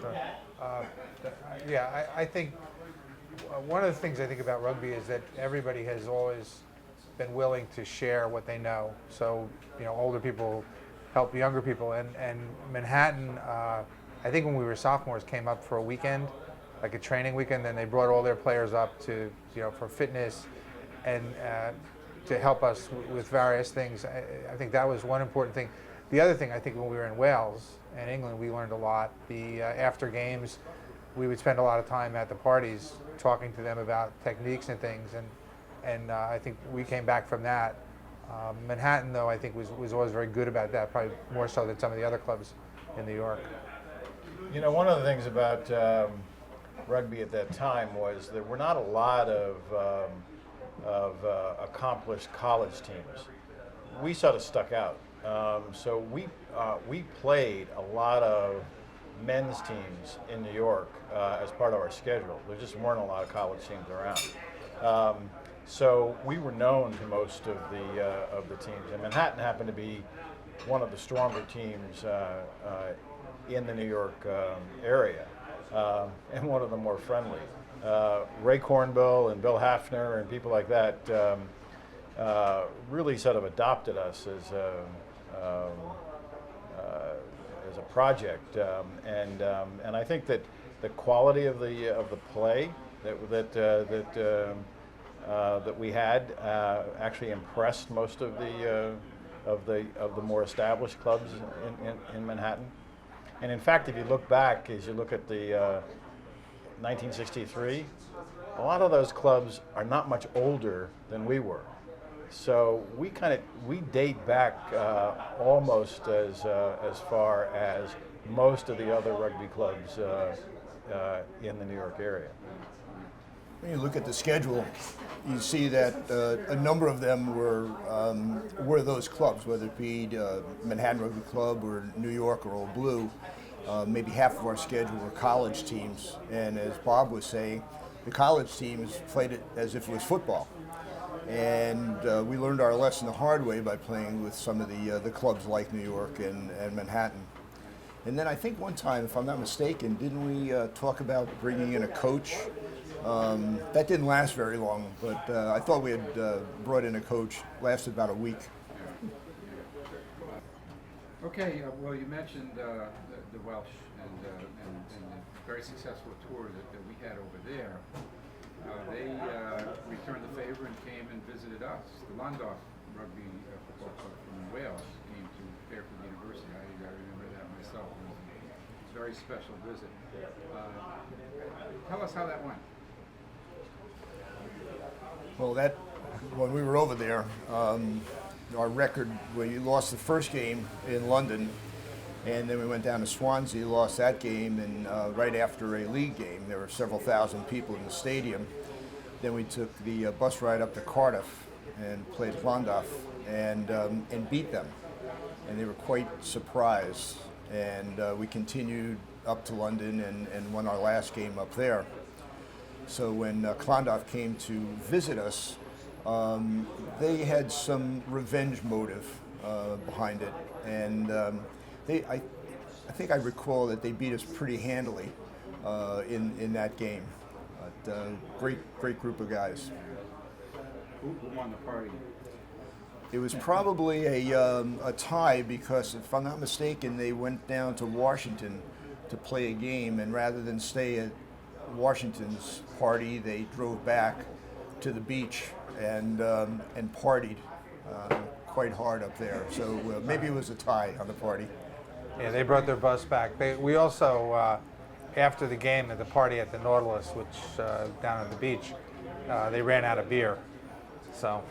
Sure. Uh, yeah, I think one of the things I think about rugby is that everybody has always been willing to share what they know. So, older people help younger people. And Manhattan, I think when we were sophomores, came up for a weekend, like a training weekend. Then they brought all their players up to, for fitness and to help us with various things. I think that was one important thing. The other thing, I think, when we were in Wales and England, we learned a lot. The after games, we would spend a lot of time at the parties talking to them about techniques and things, and I think we came back from that. Manhattan, though, I think was always very good about that, probably more so than some of the other clubs in New York. One of the things about rugby at that time was there were not a lot of accomplished college teams. We sort of stuck out. So we played a lot of men's teams in New York as part of our schedule. There just weren't a lot of college teams around. So we were known to most of the teams. And Manhattan happened to be one of the stronger teams in the New York area, and one of the more friendly. Ray Cornbill and Bill Hafner and people like that really sort of adopted us as a project, and I think that the quality of the play that we had actually impressed most of the more established clubs in Manhattan. And in fact, if you look back, as you look at the 1963, a lot of those clubs are not much older than we were. So we date back almost as far as most of the other rugby clubs in the New York area. When you look at the schedule, you see that a number of them were those clubs, whether it be Manhattan Rugby Club or New York or Old Blue. Maybe half of our schedule were college teams, and as Bob was saying, the college teams played it as if it was football. And we learned our lesson the hard way by playing with some of the clubs like New York and Manhattan. And then I think one time, if I'm not mistaken, didn't we talk about bringing in a coach? That didn't last very long, but I thought we had brought in a coach. Lasted about a week. Okay, well, you mentioned the Welsh and the very successful tour that we had over there. They returned the favor and came and visited us. The Llandaff Rugby Football Club from Wales came to Fairfield University. I remember that myself. It was a very special visit. Tell us how that went. Well, when we were over there, our record, we lost the first game in London, and then we went down to Swansea, lost that game, and right after a league game, there were several thousand people in the stadium. Then we took the bus ride up to Cardiff and played Llandaff and beat them, and they were quite surprised. And we continued up to London and won our last game up there. So when Llandaff came to visit us, they had some revenge motive behind it, and I think I recall that they beat us pretty handily in that game. But great group of guys. Who won the party? It was probably a tie because, if I'm not mistaken, they went down to Washington to play a game, and rather than stay at Washington's party, they drove back to the beach and partied quite hard up there. So maybe it was a tie on the party. Yeah, they brought their bus back. We also, after the game at the party at the Nautilus, which down at the beach, they ran out of beer. So.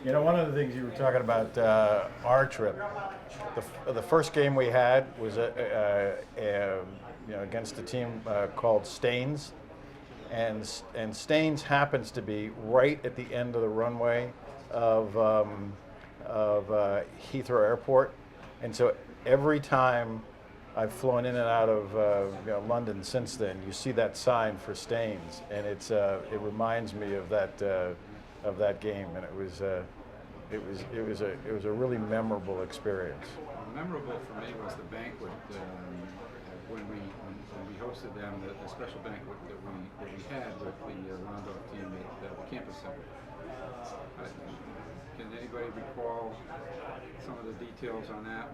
One of the things you were talking about our trip, the first game we had was against a team called Staines, and Staines happens to be right at the end of the runway of Heathrow Airport, and so every time I've flown in and out of London since then, you see that sign for Staines, and it reminds me of that game, and it was a really memorable experience. Memorable for me was the banquet when we hosted them, the special banquet that we had with the Landau team at the campus center. Can anybody recall some of the details on that?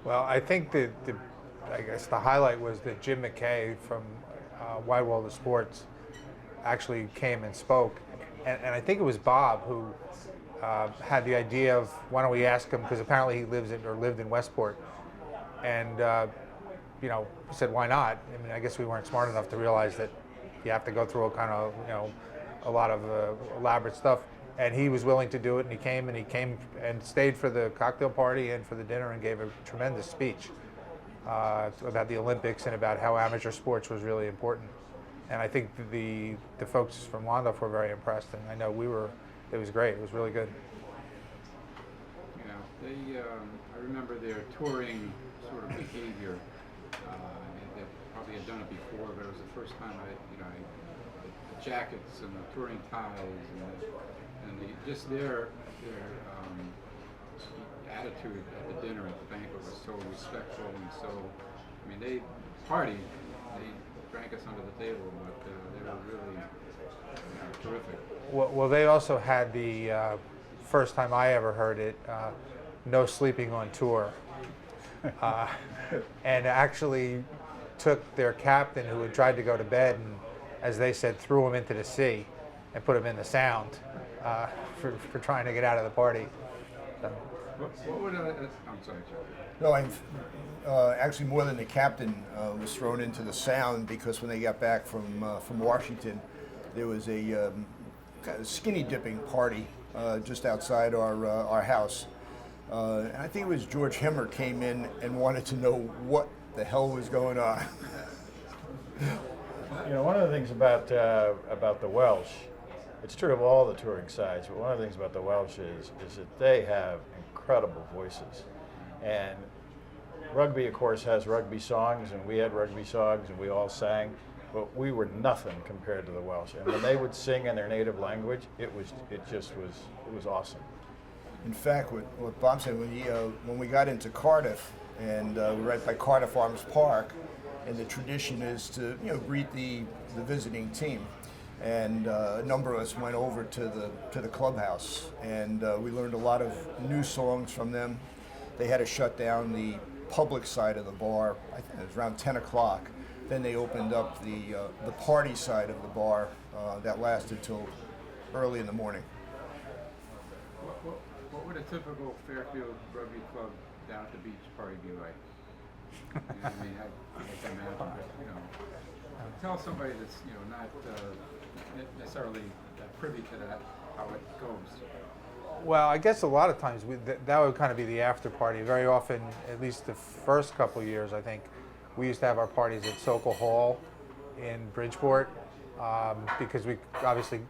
Well, I think I guess the highlight was that Jim McKay from Wide World of Sports actually came and spoke, and I think it was Bob who had the idea of, why don't we ask him, because apparently he lived in Westport, and said, why not? I mean, I guess we weren't smart enough to realize that you have to go through a kind of a lot of elaborate stuff, and he was willing to do it, and he came and stayed for the cocktail party and for the dinner and gave a tremendous speech about the Olympics and about how amateur sports was really important. And I think the folks from Landau were very impressed, and I know it was great. It was really good. Yeah, I remember their touring sort of behavior. They probably had done it before, but it was the first time the jackets and the touring ties and just their attitude at the dinner at the banquet was so respectful and so. I mean, they partied. They drank us under the table, but they were really terrific. Well, they also had the first time I ever heard it, no sleeping on tour, and actually took their captain who had tried to go to bed and, as they said, threw him into the sea and put him in the Sound for trying to get out of the party. So. What would I'm sorry, Joe. No, actually more than the captain was thrown into the Sound, because when they got back from Washington, there was a kind of skinny dipping party just outside our house. And I think it was George Hemmer came in and wanted to know what the hell was going on. One of the things about the Welsh, it's true of all the touring sides, but one of the things about the Welsh is that they have incredible voices. And rugby, of course, has rugby songs, and we had rugby songs, and we all sang, but we were nothing compared to the Welsh. And when they would sing in their native language, it was awesome. In fact, what Bob said, when we got into Cardiff, and we're right by Cardiff Arms Park, and the tradition is to greet the visiting team, and a number of us went over to the clubhouse, and we learned a lot of new songs from them. They had to shut down the public side of the bar. I think it was around 10 o'clock. Then they opened up the party side of the bar that lasted till early in the morning. What would a typical Fairfield Rugby club down at the beach party be like? I mean, I can imagine, but, tell somebody that's not necessarily privy to that, how it goes. Well, I guess a lot of times that would kind of be the after party. Very often, at least the first couple of years, I think, we used to have our parties at Sokol Hall in Bridgeport, because we obviously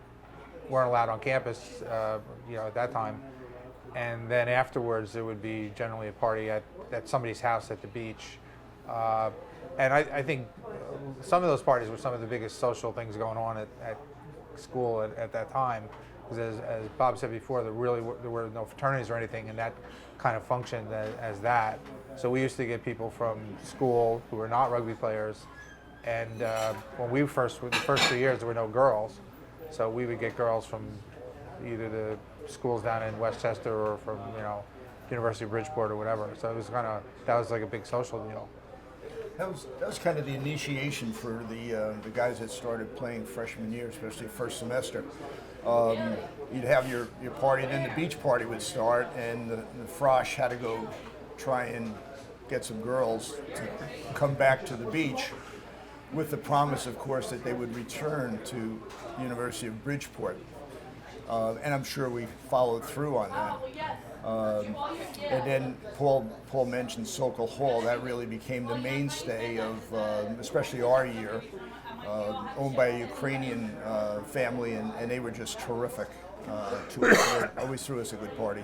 weren't allowed on campus, at that time. And then afterwards, there would be generally a party at somebody's house at the beach. And I think some of those parties were some of the biggest social things going on at school at that time. Because as Bob said before, there were no fraternities or anything, and that kind of functioned as that. So we used to get people from school who were not rugby players. And when the first 3 years, there were no girls. So we would get girls from either the schools down in Westchester or from University of Bridgeport or whatever. So it was that was like a big social deal. That was kind of the initiation for the guys that started playing freshman year, especially first semester. You'd have your party, then the beach party would start, and the frosh had to go try and get some girls to come back to the beach, with the promise, of course, that they would return to the University of Bridgeport. And I'm sure we followed through on that. And then Paul mentioned Sokol Hall. That really became the mainstay of, especially our year, owned by a Ukrainian family, and they were just terrific to us. They always threw us a good party.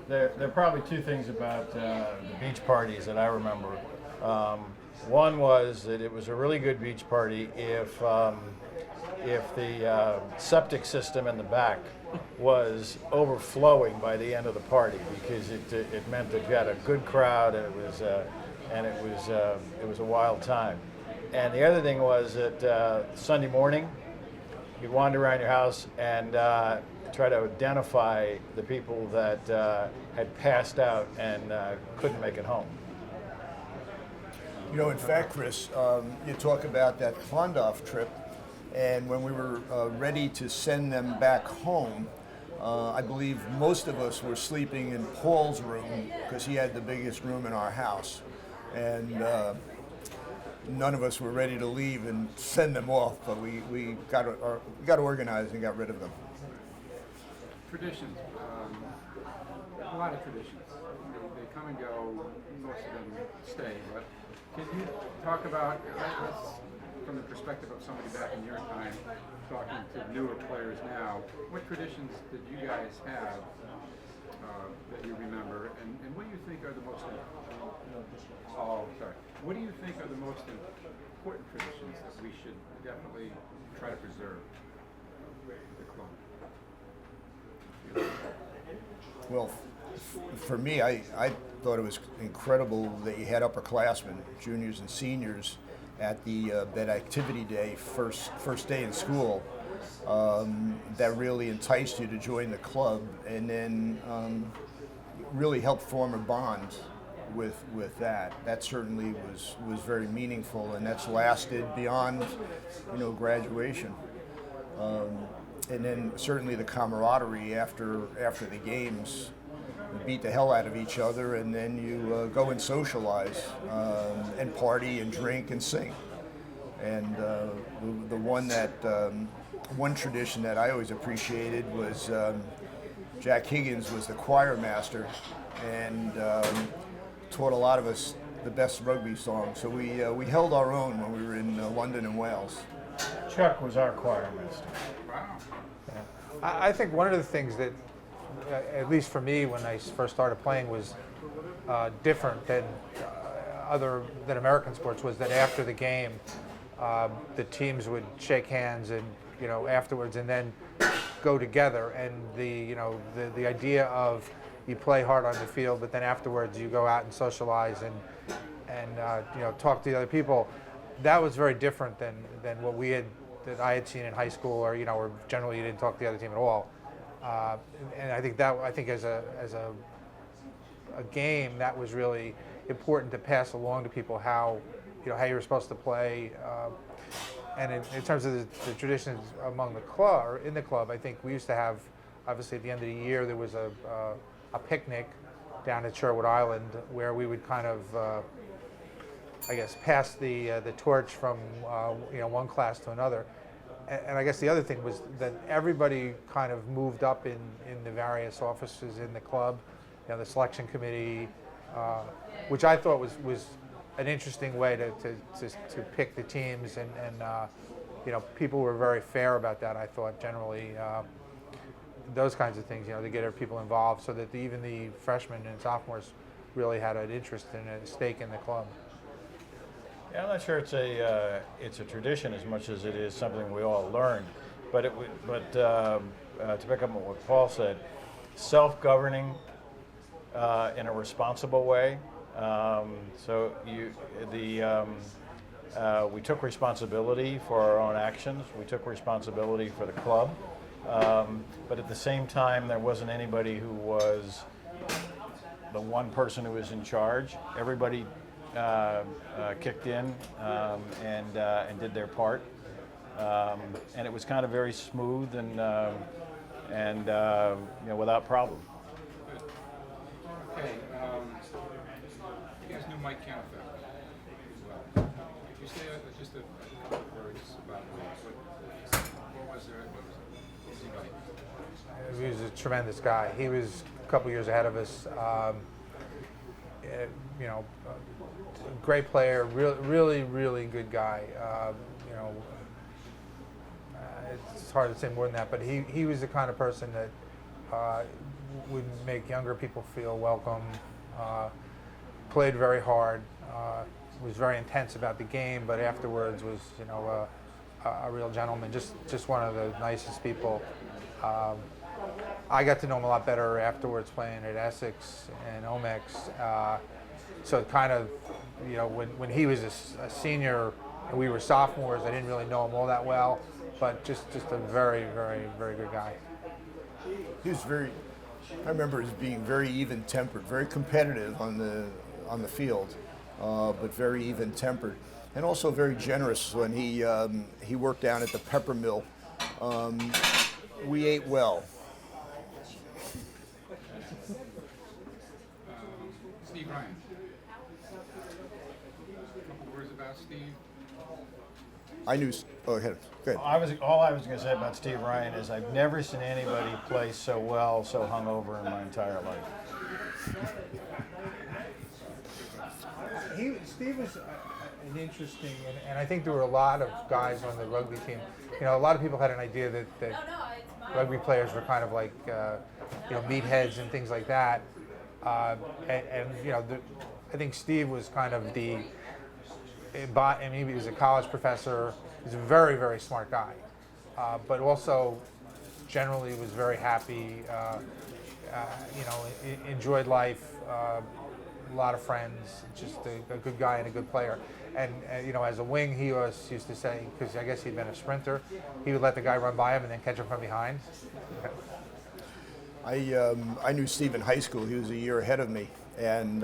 There are probably two things about the beach parties that I remember. One was that it was a really good beach party if the septic system in the back was overflowing by the end of the party, because it meant that you had a good crowd, and it was and it was a wild time. And the other thing was that Sunday morning, you'd wander around your house and try to identify the people that had passed out and couldn't make it home. You know, in fact, Chris, you talk about that Klondike trip, and when we were ready to send them back home, I believe most of us were sleeping in Paul's room because he had the biggest room in our house, and none of us were ready to leave and send them off, but we got organized and got rid of them. Traditions, a lot of traditions. They come and go. Most of them stay. But can you talk about, from the perspective of somebody back in your time, talking to newer players now, what traditions did you guys have that you remember, and what do you think are the most? What do you think are the most important traditions that we should definitely try to preserve at the club? Well, for me, I thought it was incredible that you had upperclassmen, juniors and seniors, at that activity day, first day in school, that really enticed you to join the club, and then really helped form a bond with that. That certainly was very meaningful, and that's lasted beyond, graduation. And then certainly the camaraderie after the games. You beat the hell out of each other, and then you go and socialize and party and drink and sing. And the one tradition that I always appreciated was Jack Higgins was the choir master, and taught a lot of us the best rugby songs. So we held our own when we were in London and Wales. Chuck was our choir master. Wow. I think one of the things that, at least for me, when I first started playing, was different than than American sports, was that after the game, the teams would shake hands and afterwards, and then go together. And the idea of you play hard on the field, but then afterwards you go out and socialize and talk to the other people. That was very different than what that I had seen in high school, or where generally you didn't talk to the other team at all. And I think as a game, that was really important to pass along to people how you were supposed to play. And in terms of the traditions among the club, or in the club, I think we used to have, obviously at the end of the year, there was a picnic down at Sherwood Island where we would kind of pass the torch from one class to another. And I guess the other thing was that everybody kind of moved up in the various offices in the club, the selection committee, which I thought was an interesting way to pick the teams, and people were very fair about that. I thought generally those kinds of things, to get people involved, so that even the freshmen and sophomores really had an interest and a stake in the club. Yeah, I'm not sure it's a tradition as much as it is something we all learned. But to pick up on what Paul said, self-governing in a responsible way. We took responsibility for our own actions. We took responsibility for the club. But at the same time, there wasn't anybody who was the one person who was in charge. Everybody kicked in and did their part, and it was kind of very smooth and without problem. Okay, you guys knew Mike Canfield as well. Could you say just a couple of words about what was he like? He was a tremendous guy. He was a couple years ahead of us. Great player, really good guy. It's hard to say more than that, but he was the kind of person that would make younger people feel welcome. Played very hard. Was very intense about the game, but afterwards was a real gentleman. Just one of the nicest people. I got to know him a lot better afterwards, playing at Essex and Omex. So kind of, when he was a senior and we were sophomores, I didn't really know him all that well, but just a very, very, very good guy. He was I remember as being very even-tempered, very competitive on the field, but very even-tempered, and also very generous. When he worked down at the pepper mill, we ate well. Steve Ryan. A couple words about Steve. I knew. Oh, ahead. Good. All I was going to say about Steve Ryan is I've never seen anybody play so well, so hungover in my entire life. Steve was an interesting, and I think there were a lot of guys on the rugby team. A lot of people had an idea that rugby players were kind of like, meatheads and things like that. I think Steve was kind of he was a college professor. He's a very, very smart guy, but also generally was very happy. Enjoyed life. A lot of friends. Just a good guy and a good player. And as a wing, he used to say, because I guess he'd been a sprinter, he would let the guy run by him and then catch him from behind. I knew Steve in high school. He was a year ahead of me, and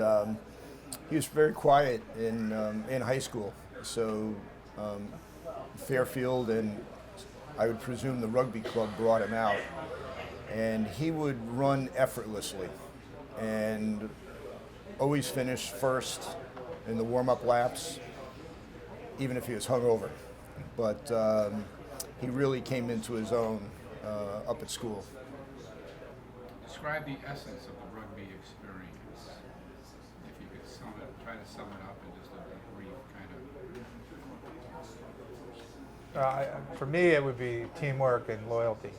he was very quiet in high school. So Fairfield and I would presume the rugby club brought him out, and he would run effortlessly and always finish first in the warm-up laps, even if he was hungover. But he really came into his own up at school. Describe the essence of the rugby experience. If you could try to sum it up in just a brief kind of. For me, it would be teamwork and loyalty.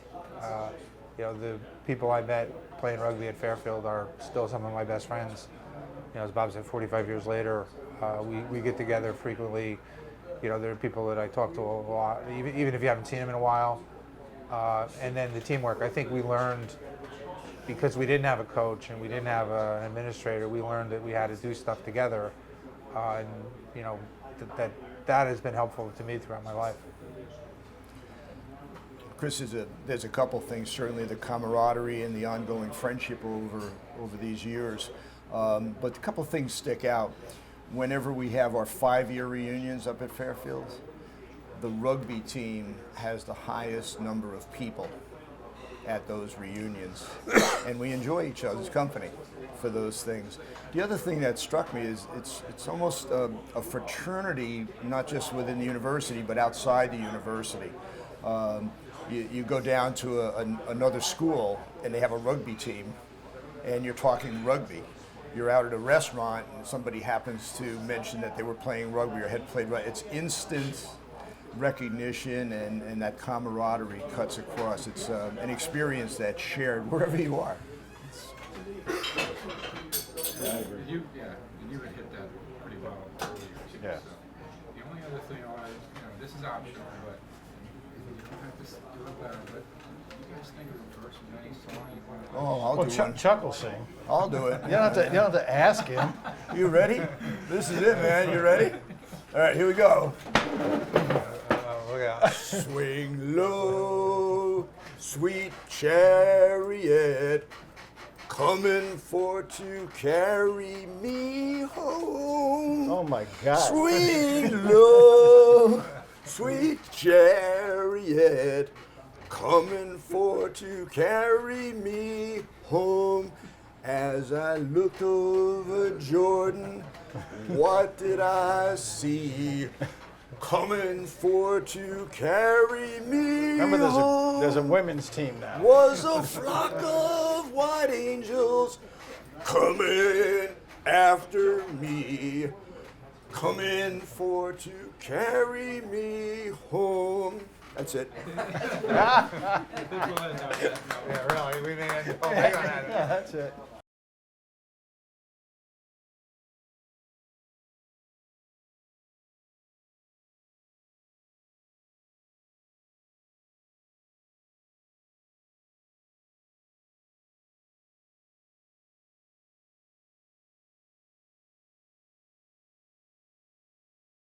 The people I met playing rugby at Fairfield are still some of my best friends. As Bob said, 45 years later, we get together frequently. There are people that I talk to a lot, even if you haven't seen them in a while. And then the teamwork. I think we learned, because we didn't have a coach and we didn't have an administrator, we learned that we had to do stuff together. And that has been helpful to me throughout my life. Chris, there's a couple things, certainly the camaraderie and the ongoing friendship over these years. But a couple things stick out. Whenever we have our 5-year reunions up at Fairfield, the rugby team has the highest number of people at those reunions, and we enjoy each other's company for those things. The other thing that struck me is it's almost a fraternity, not just within the university, but outside the university. You go down to another school, and they have a rugby team, and you're talking rugby. You're out at a restaurant, and somebody happens to mention that they were playing rugby or had played rugby. It's instant recognition, and that camaraderie cuts across. It's an experience that's shared wherever you are. You would hit that pretty well earlier. Yeah. So, the only other thing this is optional, but you don't have to do it better, but you guys think of the first of any song you want to. Oh, I'll do one. Chuck will sing. I'll do it. You don't have to ask him. You ready? This is it, man. You ready? All right, here we go. Look out. Swing low, sweet chariot, coming for to carry me home. Oh my God. Swing low, sweet chariot, coming for to carry me home. As I looked over Jordan, what did I see? Coming for to carry me Remember, home there's a women's team now. was a flock of white angels coming after me, coming for to carry me home. That's it. Yeah, really. We may end. Oh, hang on. Yeah, that's it.